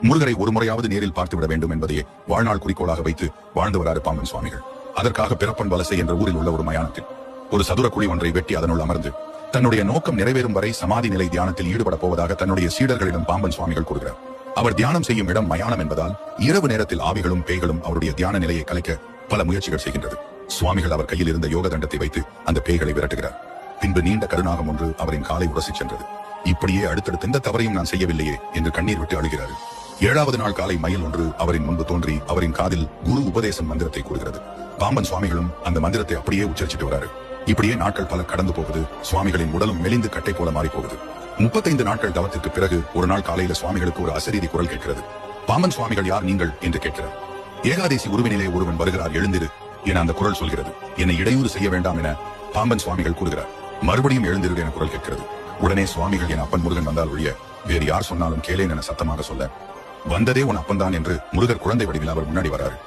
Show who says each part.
Speaker 1: முருகரை ஒரு முறையாவது நேரில் பார்த்துவிட வேண்டும் என்பதையே வாழ்நாள் குறிக்கோளாக வைத்து வாழ்ந்து வராறு பாம்பன் சுவாமிகள். அதற்காக பிறப்பன் வலசை என்ற ஊரில் உள்ள ஒரு மயானத்தில் ஒரு சதுர குழி ஒன்றை வெட்டி அதனுள் அமர்ந்து தன்னுடைய நோக்கம் நிறைவேறும் வரை சமாதி நிலை தியானத்தில் ஈடுபட போவதாக தன்னுடைய சீடர்களிடம் பாம்பன் சுவாமிகள் கூறுகிறார். அவர் தியானம் செய்யும் இடம் மயானம் என்பதால் இரவு நேரத்தில் ஆவிகளும் பேய்களும் அவருடைய தியான நிலையை கலைக்க பல முயற்சிகள் செய்கின்றது. சுவாமிகள் அவர் கையில் இருந்த யோக தண்டத்தை வைத்து அந்த பேய்களை விரட்டுகிறார். பின்பு நீண்ட கருநாகம் ஒன்று அவரின் காலை உரசி சென்றது. இப்படியே அடுத்தடுத்து எந்த தவறையும் நான் செய்யவில்லையே என்று கண்ணீர் விட்டு அழுகிறார். 7வது நாள் காலை மயில் ஒன்று அவரின் முன்பு தோன்றி அவரின் காதில் குரு உபதேசம் மந்திரத்தை கூறுகிறது. பாம்பன் சுவாமிகளும் அந்த மந்திரத்தை அப்படியே உச்சரிச்சிட்டு வராரு. இப்படியே நாட்கள் பல கடந்து போகுது. சுவாமிகளின் உடலும் மெலிந்து கட்டை போல மாறி போகுது. 35 நாட்கள் தவத்திற்கு பிறகு ஒரு நாள் காலையில சுவாமிகளுக்கு ஒரு அசரீதி குரல் கேட்கிறது. பாம்பன் சுவாமிகள், யார் நீங்கள் என்று கேட்கிறார். ஏகாதேசி உருவினிலே ஒருவன் வருகிறார், எழுந்திரு என அந்த குரல் சொல்கிறது. என்னை இடையூறு செய்ய வேண்டாம் என பாம்பன் சுவாமிகள் கூறுகிறார். மறுபடியும் எழுந்திரு என குரல் கேட்கிறது. உடனே சுவாமிகள், என் அப்பன் முருகன் வந்தால் ஒழிய வேறு யார் சொன்னாலும் கேளேன் என சத்தமாக சொல்ல, வந்ததே உன் அப்பன்தான் என்று முருகர் குழந்தை வடிவில் அவர் முன்னாடி வராரு.